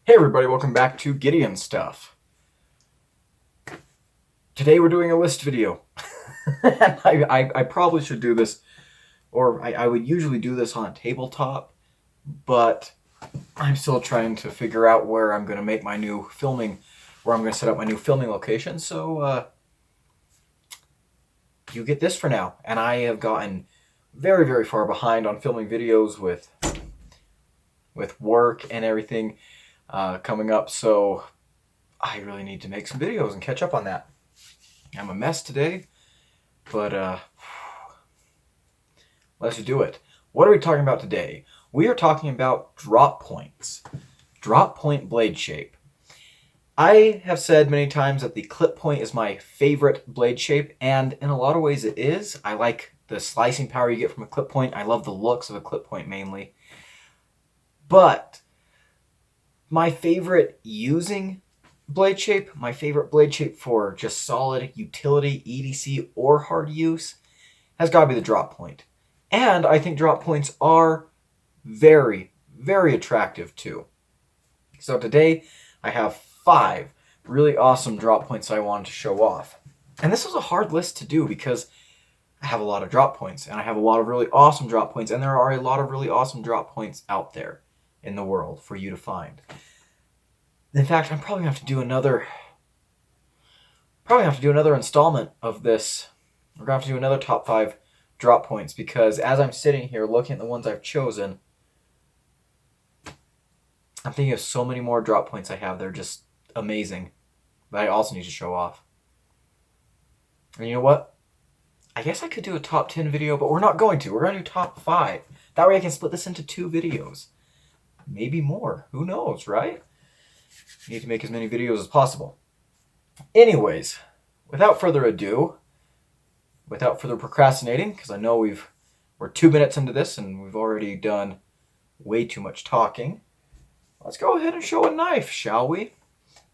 Hey everybody, welcome back to Gideon Stuff. Today we're doing a list video. I probably should do this, or I would usually do this on a tabletop, but I'm still trying to figure out where I'm going to make my new filming, where I'm going to set up my new filming location, so you get this for now. And I have gotten very, very far behind on filming videos with work and everything coming up, so I really need to make some videos and catch up on that. I'm a mess today, but let's do it. What are we talking about today? We are talking about drop points. Drop point blade shape. I have said many times that the clip point is my favorite blade shape, and in a lot of ways it is. I like the slicing power you get from a clip point. I love the looks of a clip point mainly. But my favorite using blade shape, my favorite blade shape for just solid utility, EDC, or hard use, has got to be the drop point. And I think drop points are very, very attractive too. So today I have 5 really awesome drop points I wanted to show off. And this was a hard list to do because I have a lot of drop points, and I have a lot of really awesome drop points, and there are a lot of really awesome drop points out there in the world for you to find. In fact, I'm probably going to have to do another installment of this. We're going to have to do another top 5 drop points, because as I'm sitting here looking at the ones I've chosen, I'm thinking of so many more drop points I have. They're just amazing that I also need to show off. And you know what? I guess I could do a top 10 video, but we're not going to. We're going to do top 5. That way I can split this into 2 videos. Maybe more. Who knows, right? Need to make as many videos as possible. Anyways, without further ado, without further procrastinating, because I know we're 2 minutes into this and we've already done way too much talking, let's go ahead and show a knife, shall we?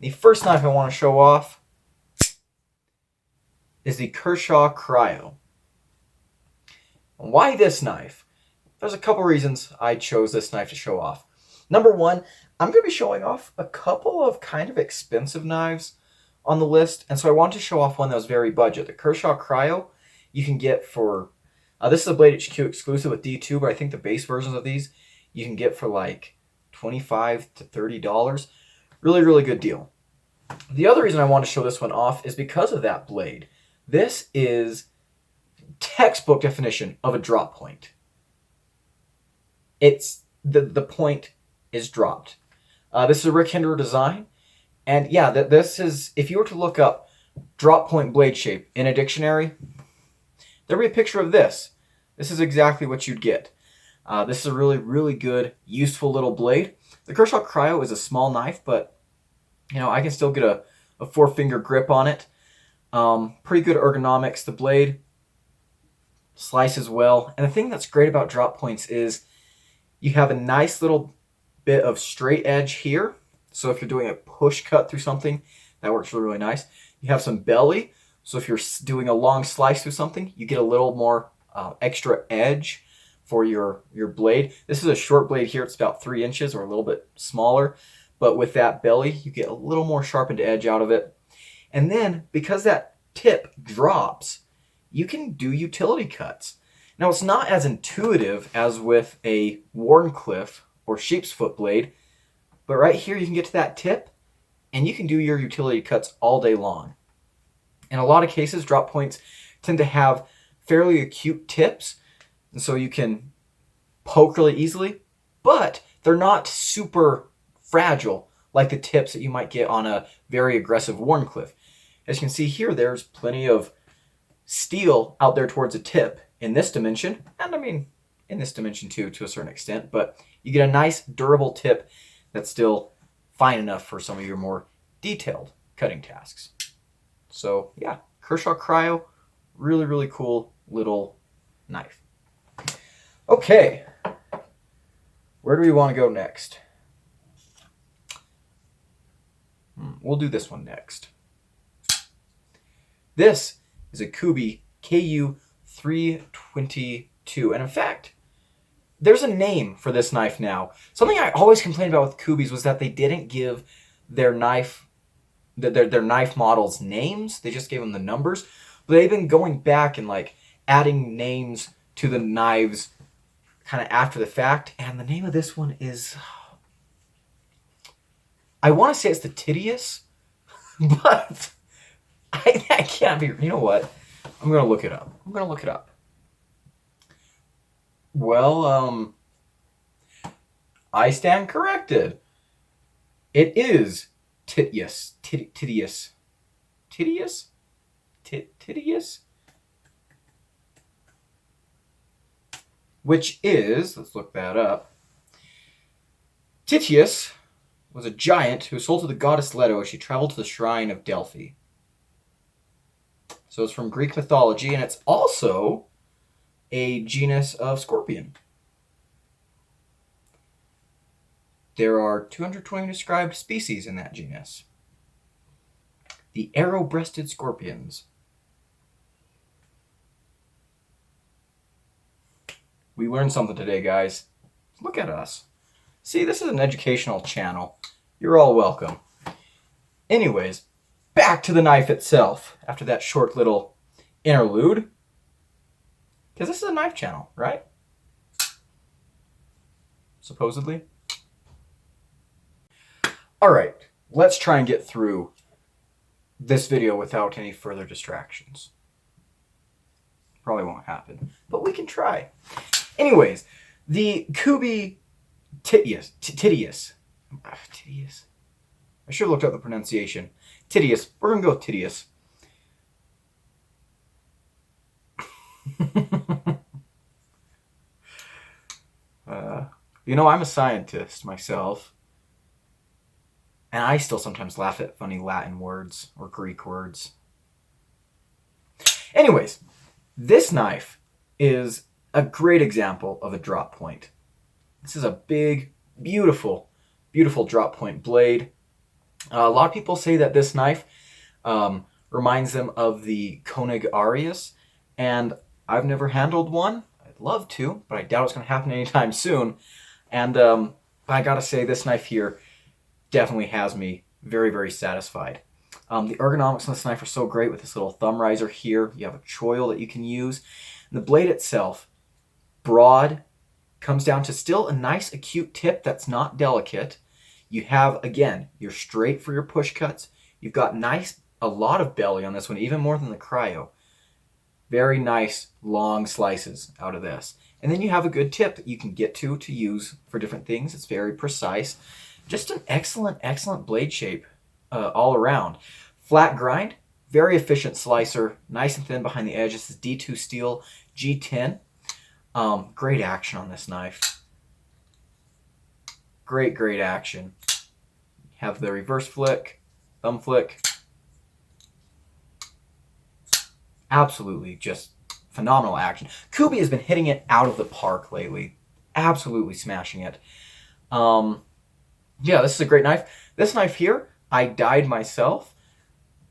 The first knife I want to show off is the Kershaw Cryo. Why this knife? There's a couple reasons I chose this knife to show off. Number one, I'm going to be showing off a couple of kind of expensive knives on the list, and so I want to show off one that was very budget. The Kershaw Cryo you can get for, this is a Blade HQ exclusive with D2, but I think the base versions of these you can get for like $25 to $30. Really, really good deal. The other reason I want to show this one off is because of that blade. This is textbook definition of a drop point. It's the point is dropped. This is a Rick Hinderer design, and yeah, this is, if you were to look up drop point blade shape in a dictionary, there'd be a picture of this. This is exactly what you'd get. This is a really, really good, useful little blade. The Kershaw Cryo is a small knife, but you know, I can still get a 4-finger grip on it. Pretty good ergonomics. The blade slices well, and the thing that's great about drop points is you have a nice little bit of straight edge here. So if you're doing a push cut through something, that works really, really nice. You have some belly. So if you're doing a long slice through something, you get a little more extra edge for your blade. This is a short blade here. It's about 3 inches or a little bit smaller. But with that belly, you get a little more sharpened edge out of it. And then because that tip drops, you can do utility cuts. Now, it's not as intuitive as with a Wharncliffe or sheep's foot blade, but right here you can get to that tip and you can do your utility cuts all day long. In a lot of cases, drop points tend to have fairly acute tips, and so you can poke really easily, but they're not super fragile like the tips that you might get on a very aggressive Wharncliffe. As you can see here, there's plenty of steel out there towards the tip in this dimension, and I mean in this dimension too to a certain extent, but you get a nice durable tip that's still fine enough for some of your more detailed cutting tasks. So yeah, Kershaw Cryo, really, really cool little knife. Okay, where do we want to go next? We'll do this one next. This is a Kuby Ku3 22, and in fact, there's a name for this knife now. Something I always complained about with Kubys was that they didn't give their knife models names. They just gave them the numbers. But they've been going back and like adding names to the knives kind of after the fact. And the name of this one is, I want to say it's the Titius, but I can't be. You know what? I'm gonna look it up. Well, I stand corrected. It is Titius. Titius. Which is, let's look that up. Titius was a giant who sold to the goddess Leto as she traveled to the shrine of Delphi. So it's from Greek mythology, and it's also a genus of scorpion. There are 220 described species in that genus. The arrow-breasted scorpions. We learned something today, guys. Look at us. See, this is an educational channel. You're all welcome. Anyways, back to the knife itself after that short little interlude. Because this is a knife channel, right? Supposedly. Alright, let's try and get through this video without any further distractions. Probably won't happen, but we can try. Anyways, the Kuby Titius. I should have looked up the pronunciation. Titius. We're going to go with Titius. You know, I'm a scientist myself. And I still sometimes laugh at funny Latin words or Greek words. Anyways, this knife is a great example of a drop point. This is a big, beautiful, beautiful drop point blade. A lot of people say that this knife reminds them of the Koenig Arius, and I've never handled one. I'd love to, but I doubt it's going to happen anytime soon. And I gotta say, this knife here definitely has me very, very satisfied. The ergonomics on this knife are so great with this little thumb riser here. You have a choil that you can use. And the blade itself, broad, comes down to still a nice acute tip that's not delicate. You have, again, you're straight for your push cuts. You've got a lot of belly on this one, even more than the Cryo. Very nice long slices out of this. And then you have a good tip that you can get to use for different things. It's very precise. Just an excellent, excellent blade shape all around. Flat grind, very efficient slicer, nice and thin behind the edge. This is D2 steel G10. Great action on this knife. Great, great action. Have the reverse flick, thumb flick. Absolutely just phenomenal action. Kuby has been hitting it out of the park lately. Absolutely smashing it. Yeah, this is a great knife. This knife here, I dyed myself.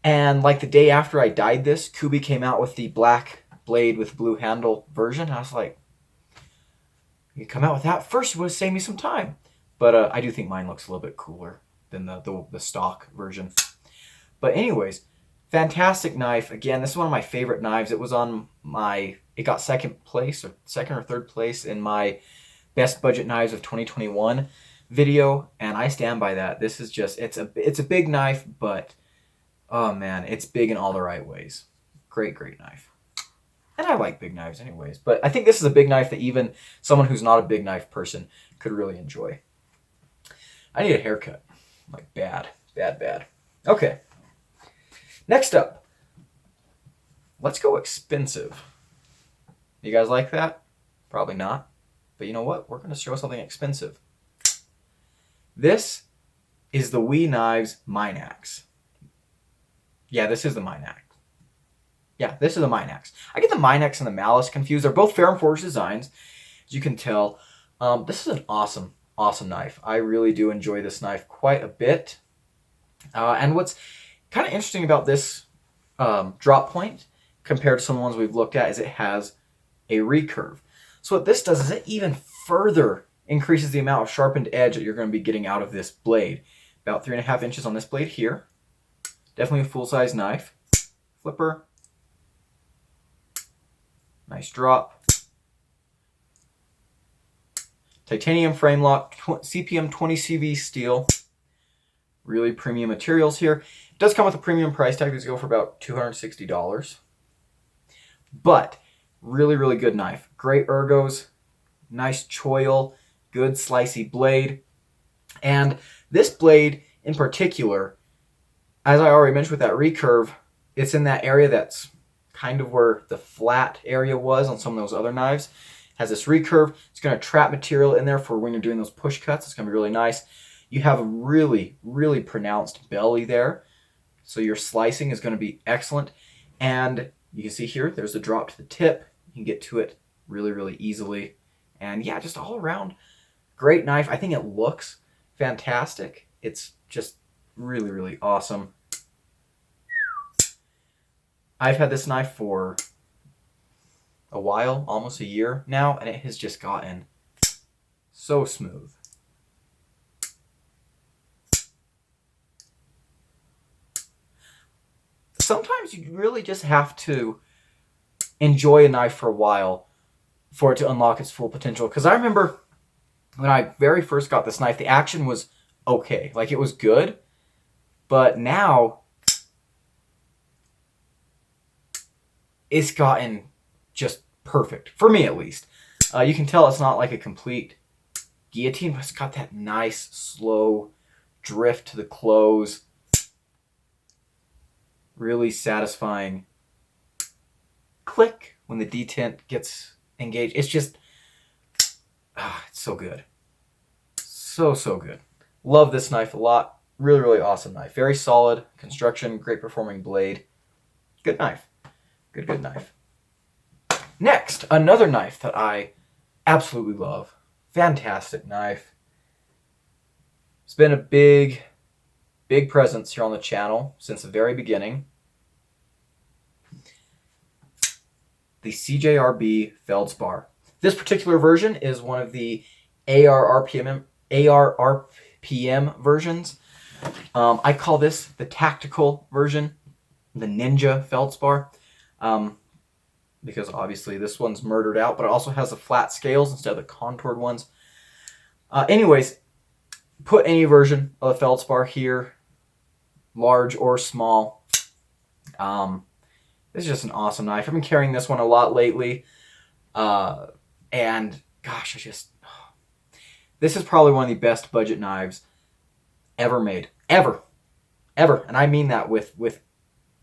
And like the day after I dyed this, Kuby came out with the black blade with blue handle version. I was like, you come out with that first, you would have saved me some time. But I do think mine looks a little bit cooler than the stock version. But anyways, fantastic knife. Again, this is one of my favorite knives. It was on it got second or third place in my best budget knives of 2021 video, and I stand by that. This is just, it's a big knife, but oh man, it's big in all the right ways. Great, great knife. And I like big knives anyways, but I think this is a big knife that even someone who's not a big knife person could really enjoy. I need a haircut. Like bad. Okay. Next up, let's go expensive. You guys like that? Probably not. But you know what? We're going to show something expensive. This is the Knives Minax. Yeah, this is the Minax. Yeah, this is the Minax. I get the Minax and the Malice confused. They're both fair and forged designs, as you can tell. This is an awesome, awesome knife. I really do enjoy this knife quite a bit. And what's kind of interesting about this drop point compared to some of the ones we've looked at is it has a recurve. So what this does is it even further increases the amount of sharpened edge that you're going to be getting out of this blade. About 3.5 inches on this blade here. Definitely a full-size knife. Flipper. Nice drop. Titanium frame lock, CPM 20CV steel. Really premium materials here. It does come with a premium price tag. These go for about $260. But really, really good knife. Great ergos. Nice choil. Good slicey blade. And this blade in particular, as I already mentioned with that recurve, it's in that area that's kind of where the flat area was on some of those other knives. It has this recurve. It's going to trap material in there for when you're doing those push cuts. It's going to be really nice. You have a really, really pronounced belly there. So your slicing is going to be excellent. And you can see here, there's a drop to the tip. You can get to it really, really easily. And yeah, just all around great knife. I think it looks fantastic. It's just really, really awesome. I've had this knife for a while, almost a year now, and it has just gotten so smooth. Sometimes you really just have to enjoy a knife for a while for it to unlock its full potential. Because I remember when I very first got this knife, the action was okay. Like, it was good. But now it's gotten just perfect. For me, at least. You can tell it's not like a complete guillotine, but it's got that nice, slow drift to the close. Really satisfying click when the detent gets engaged. It's just, it's so good. So, so good. Love this knife a lot. Really, really awesome knife. Very solid construction, great performing blade. Good knife. Good knife. Next, another knife that I absolutely love. Fantastic knife. It's been a big presence here on the channel since the very beginning. The CGRB Feldspar. This particular version is one of the ARRPM versions. I call this the tactical version, the Ninja Feldspar, because obviously this one's murdered out, but it also has the flat scales instead of the contoured ones. Anyways, put any version of the Feldspar here, large or small. This is just an awesome knife. I've been carrying this one a lot lately, and gosh, this is probably one of the best budget knives ever made. Ever. And I mean that with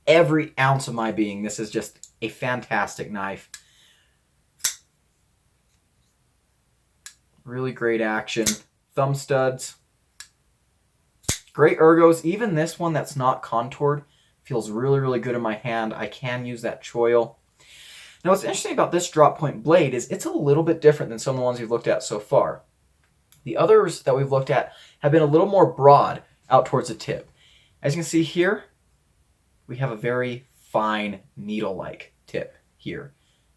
every ounce of my being. This is just a fantastic knife. Really great action. Thumb studs. Great ergos. Even this one that's not contoured feels really, really good in my hand. I can use that choil. Now, what's interesting about this drop point blade is it's a little bit different than some of the ones we've looked at so far. The others that we've looked at have been a little more broad out towards the tip. As you can see here, we have a very fine needle-like tip here.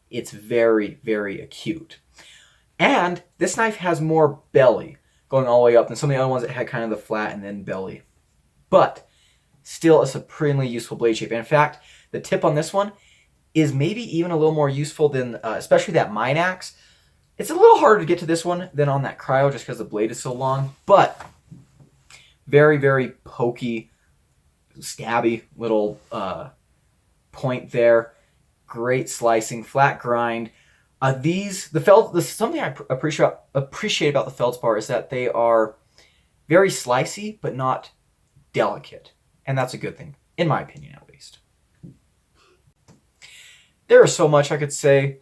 It's very, very acute. And this knife has more belly going all the way up than some of the other ones that had kind of the flat and then belly. But still a supremely useful blade shape. And in fact, the tip on this one is maybe even a little more useful than, especially that Minax. It's a little harder to get to this one than on that Cryo just because the blade is so long, but very, very pokey, stabby little point there. Great slicing, flat grind. Something I appreciate about the Feldspar is that they are very slicey, but not delicate. And that's a good thing, in my opinion at least. There is so much I could say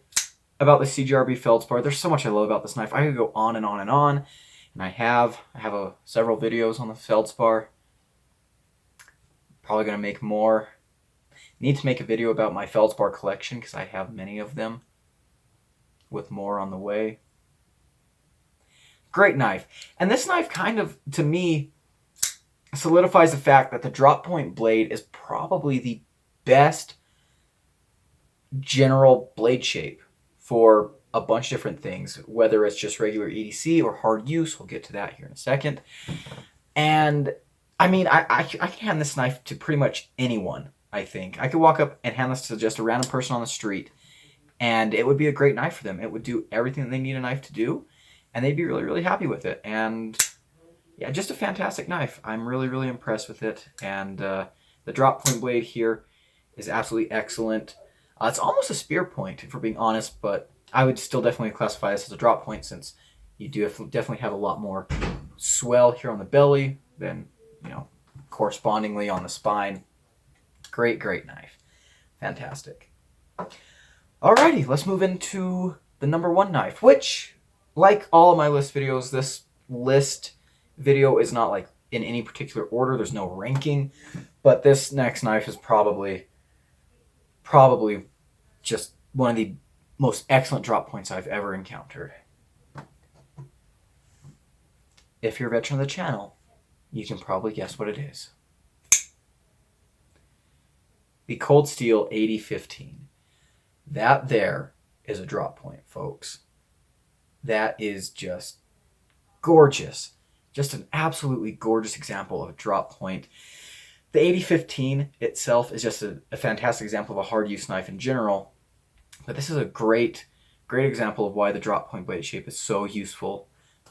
about the CGRB Feldspar. There's so much I love about this knife. I could go on and on and on. And I have several videos on the Feldspar. Probably going to make more. Need to make a video about my Feldspar collection because I have many of them, with more on the way. Great knife. And this knife kind of, to me, solidifies the fact that the drop point blade is probably the best general blade shape for a bunch of different things, whether it's just regular EDC or hard use. We'll get to that here in a second. And I mean, I can hand this knife to pretty much anyone, I think. I could walk up and hand this to just a random person on the street, and it would be a great knife for them. It would do everything that they need a knife to do, and they'd be really, really happy with it. And yeah, just a fantastic knife. I'm really, really impressed with it. And the drop point blade here is absolutely excellent. It's almost a spear point, if we're being honest, but I would still definitely classify this as a drop point, since you do definitely have a lot more swell here on the belly than, you know, correspondingly on the spine. Great, great knife. Fantastic. Alrighty, let's move into the number 1 knife, which, like all of my list videos, this list video is not like in any particular order. There's no ranking, but this next knife is probably just one of the most excellent drop points I've ever encountered. If you're a veteran of the channel, you can probably guess what it is. The Cold Steel 8015. That there is a drop point, folks. That is just gorgeous. Just an absolutely gorgeous example of a drop point. The 8015 itself is just a fantastic example of a hard use knife in general. But this is a great example of why the drop point blade shape is so useful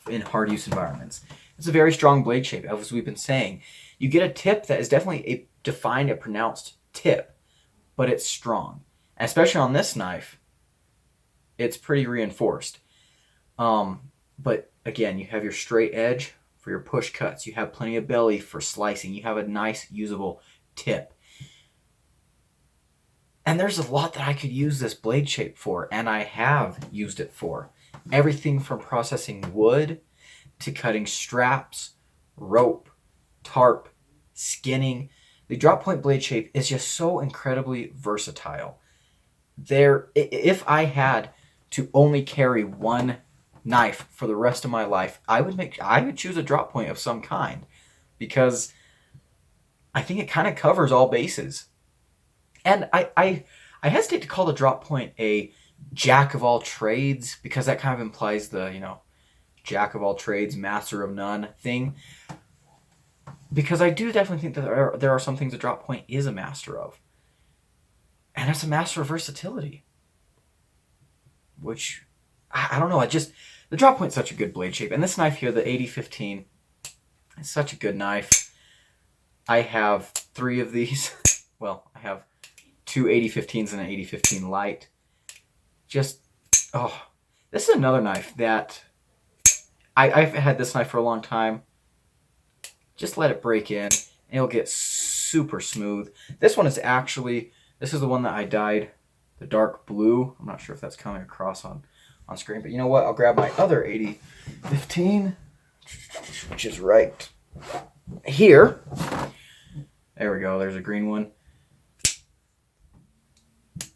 in hard use environments. It's a very strong blade shape, as we've been saying. You get a tip that is definitely a pronounced tip, but it's strong. And especially on this knife, it's pretty reinforced. But again, you have your straight edge for your push cuts. You have plenty of belly for slicing. You have a nice usable tip. And there's a lot that I could use this blade shape for, and I have used it for. Everything from processing wood to cutting straps, rope, tarp, skinning. The drop point blade shape is just so incredibly versatile. If I had to only carry one knife for the rest of my life, I would choose a drop point of some kind, because I think it kind of covers all bases. And I hesitate to call the drop point a jack of all trades, because that kind of implies the, you know, jack of all trades, master of none thing. Because I do definitely think that there are some things a drop point is a master of. And it's a master of versatility. Which, I don't know, the drop point's such a good blade shape. And this knife here, the 8015, is such a good knife. I have 3 of these. Well, I have 2 8015s and an 8015 light. This is another knife that I've had this knife for a long time. Just let it break in, and it'll get super smooth. This one is this is the one that I dyed the dark blue. I'm not sure if that's coming across on screen, but you know what? I'll grab my other 8015, which is right here. There we go. There's a green one.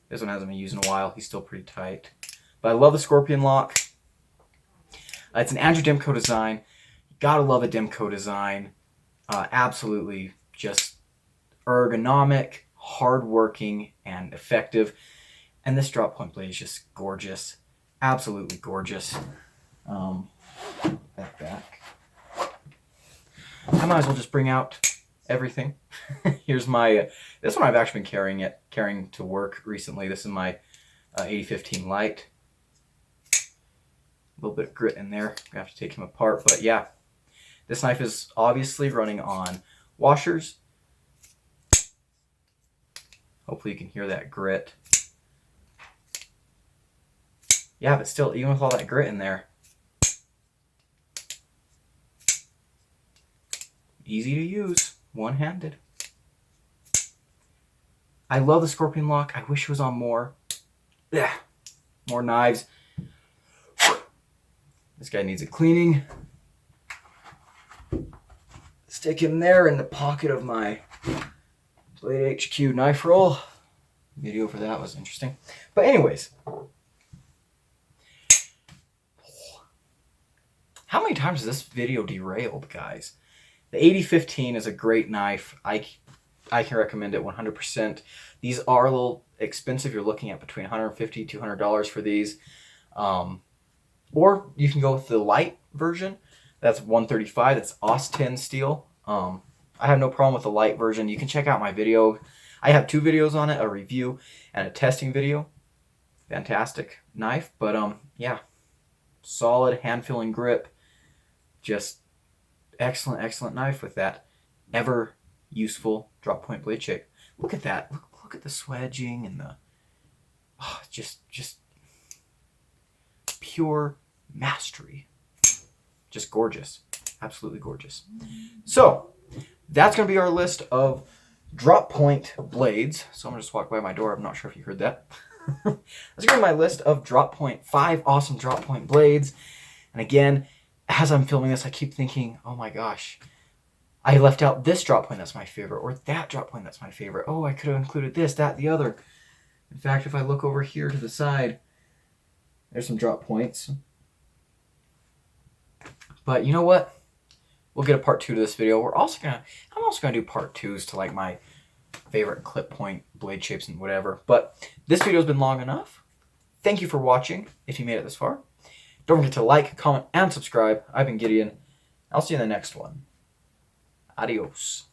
This one hasn't been used in a while. He's still pretty tight. But I love the Scorpion lock. It's an Andrew Demko design. You gotta love a Demko design. Absolutely just ergonomic, hardworking, and effective. And this drop point blade is just gorgeous. Absolutely gorgeous. Back. I might as well just bring out everything. Here's my, this one I've actually been carrying to work recently. This is my 8015 light. A little bit of grit in there. I have to take him apart, but yeah. This knife is obviously running on washers. Hopefully you can hear that grit. Yeah, but still, even with all that grit in there, easy to use, one-handed. I love the Scorpion lock. I wish it was on more. Yeah, more knives. This guy needs a cleaning. Stick him there in the pocket of my Blade HQ knife roll. Video for that was interesting. But anyways, how many times has this video derailed, guys? The 8015 is a great knife. I can recommend it 100%. These are a little expensive. You're looking at between $150 $200 for these. Or you can go with the light version. That's 135. That's Austin steel. I have no problem with the light version. You can check out my video. I have 2 videos on it, a review and a testing video. Fantastic knife, but yeah, solid hand-feeling grip. Just excellent knife with that ever useful drop point blade shape. Look at that. Look at the swedging and the just pure mastery. Just gorgeous. Absolutely gorgeous. So that's going to be our list of drop point blades. So I'm going to just walk by my door. I'm not sure if you heard that. That's going to be my list of 5 awesome drop point blades. And again, as I'm filming this, I keep thinking, oh my gosh, I left out this drop point that's my favorite, or that drop point that's my favorite. Oh, I could have included this, that, the other. In fact, if I look over here to the side, there's some drop points. But you know what? We'll get a part 2 to this video. I'm also gonna do part 2s to like my favorite clip point blade shapes and whatever. But this video's been long enough. Thank you for watching if you made it this far. Don't forget to like, comment, and subscribe. I've been Gideon. I'll see you in the next one. Adios.